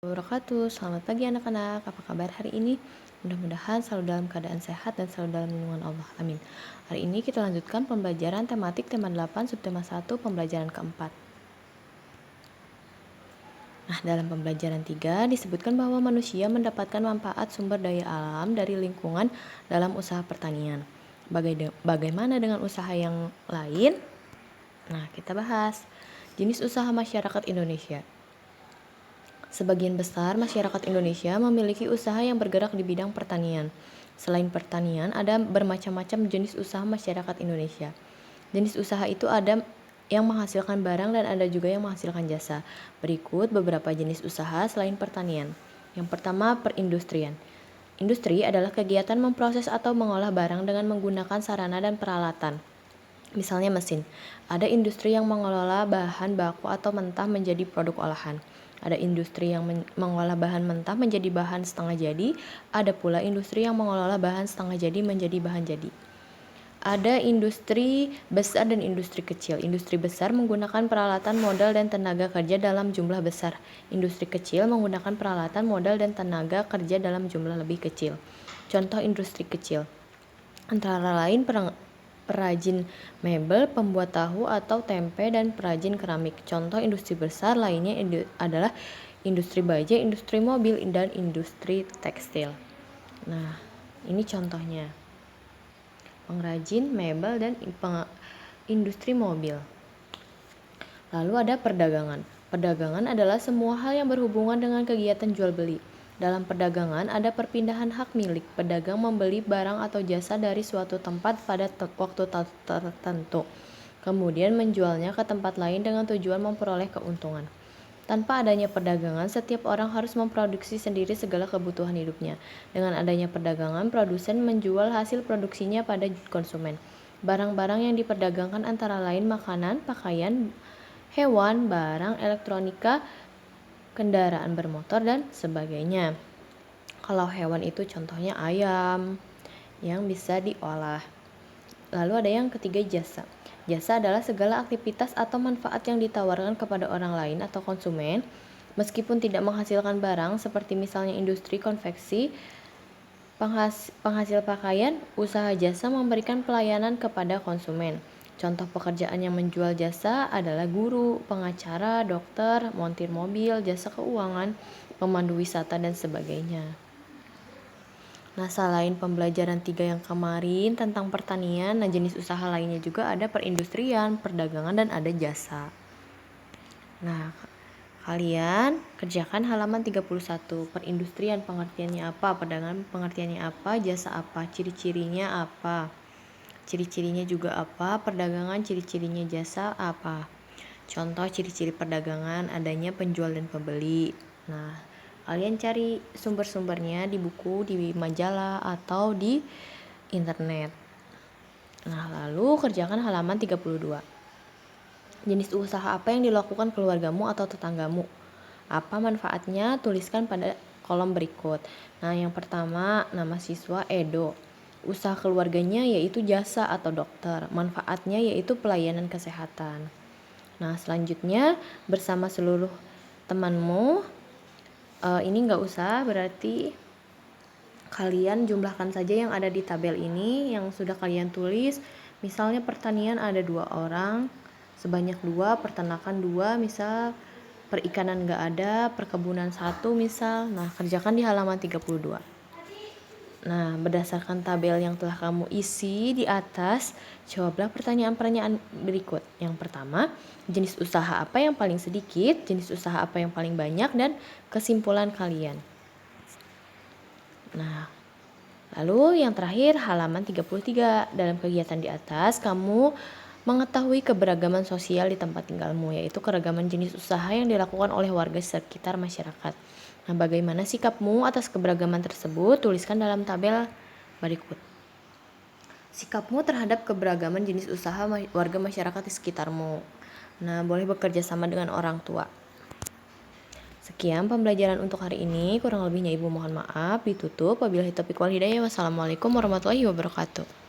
Wabarakatuh. Selamat pagi anak-anak, apa kabar hari ini? Mudah-mudahan selalu dalam keadaan sehat dan selalu dalam lindungan Allah, amin. Hari ini kita lanjutkan pembelajaran tematik tema 8 subtema 1 pembelajaran keempat. Nah, dalam pembelajaran 3 disebutkan bahwa manusia mendapatkan manfaat sumber daya alam dari lingkungan dalam usaha pertanian. Bagaimana dengan usaha yang lain? Nah, kita bahas jenis usaha masyarakat Indonesia. Sebagian besar masyarakat Indonesia memiliki usaha yang bergerak di bidang pertanian. Selain pertanian, ada bermacam-macam jenis usaha masyarakat Indonesia. Jenis usaha itu ada yang menghasilkan barang dan ada juga yang menghasilkan jasa. Berikut beberapa jenis usaha selain pertanian. Yang pertama, perindustrian. Industri adalah kegiatan memproses atau mengolah barang dengan menggunakan sarana dan peralatan. Misalnya mesin. Ada industri yang mengelola bahan baku atau mentah menjadi produk olahan. Ada industri yang mengolah bahan mentah menjadi bahan setengah jadi. Ada pula industri yang mengelola bahan setengah jadi menjadi bahan jadi. Ada industri besar dan industri kecil. Industri besar menggunakan peralatan, modal, dan tenaga kerja dalam jumlah besar. Industri kecil menggunakan peralatan, modal, dan tenaga kerja dalam jumlah lebih kecil. Contoh industri kecil antara lain perajin mebel, pembuat tahu atau tempe, dan perajin keramik. Contoh industri besar lainnya adalah industri baja, industri mobil, dan industri tekstil. Nah, ini contohnya. Pengrajin mebel dan industri mobil. Lalu ada perdagangan. Perdagangan adalah semua hal yang berhubungan dengan kegiatan jual beli. Dalam perdagangan ada perpindahan hak milik. Pedagang membeli barang atau jasa dari suatu tempat pada waktu tertentu, kemudian menjualnya ke tempat lain dengan tujuan memperoleh keuntungan. Tanpa adanya perdagangan, setiap orang harus memproduksi sendiri segala kebutuhan hidupnya. Dengan adanya perdagangan, produsen menjual hasil produksinya pada konsumen. Barang-barang yang diperdagangkan antara lain makanan, pakaian, hewan, barang, elektronika, kendaraan bermotor, dan sebagainya. Kalau hewan itu contohnya ayam yang bisa diolah. Lalu ada yang ketiga, jasa. Jasa adalah segala aktivitas atau manfaat yang ditawarkan kepada orang lain atau konsumen meskipun tidak menghasilkan barang, seperti misalnya industri konveksi, penghasil pakaian. Usaha jasa memberikan pelayanan kepada konsumen. Contoh pekerjaan yang menjual jasa adalah guru, pengacara, dokter, montir mobil, jasa keuangan, pemandu wisata, dan sebagainya. Nah, selain pembelajaran 3 yang kemarin tentang pertanian, nah jenis usaha lainnya juga ada perindustrian, perdagangan, dan ada jasa. Nah, kalian kerjakan halaman 31. Perindustrian pengertiannya apa, perdagangan pengertiannya apa, jasa apa, ciri-cirinya apa. Ciri-cirinya juga apa, perdagangan ciri-cirinya jasa apa. Contoh ciri-ciri perdagangan, adanya penjual dan pembeli. Nah, kalian cari sumber-sumbernya di buku, di majalah, atau di internet. Nah, lalu kerjakan halaman 32. Jenis usaha apa yang dilakukan keluargamu atau tetanggamu? Apa manfaatnya? Tuliskan pada kolom berikut. Nah, yang pertama, nama siswa Edo. Usaha keluarganya yaitu jasa atau dokter. Manfaatnya yaitu pelayanan kesehatan. Nah, selanjutnya bersama seluruh temanmu. Ini nggak usah, berarti kalian jumlahkan saja yang ada di tabel ini yang sudah kalian tulis. Misalnya pertanian ada 2 orang, sebanyak 2, peternakan 2, misal perikanan nggak ada, perkebunan 1 misal. Nah, kerjakan di halaman 32. Nah, berdasarkan tabel yang telah kamu isi di atas, jawablah pertanyaan-pertanyaan berikut. Yang pertama, jenis usaha apa yang paling sedikit, jenis usaha apa yang paling banyak, dan kesimpulan kalian. Nah, lalu yang terakhir halaman 33. Dalam kegiatan di atas, kamu mengetahui keberagaman sosial di tempat tinggalmu, yaitu keragaman jenis usaha yang dilakukan oleh warga sekitar masyarakat. Nah, bagaimana sikapmu atas keberagaman tersebut? Tuliskan dalam tabel berikut. Sikapmu terhadap keberagaman jenis usaha warga masyarakat di sekitarmu. Nah, boleh bekerja sama dengan orang tua. Sekian pembelajaran untuk hari ini. Kurang lebihnya Ibu mohon maaf. Ditutup. Wabillahi taufiq wal hidayah. Wassalamualaikum warahmatullahi wabarakatuh.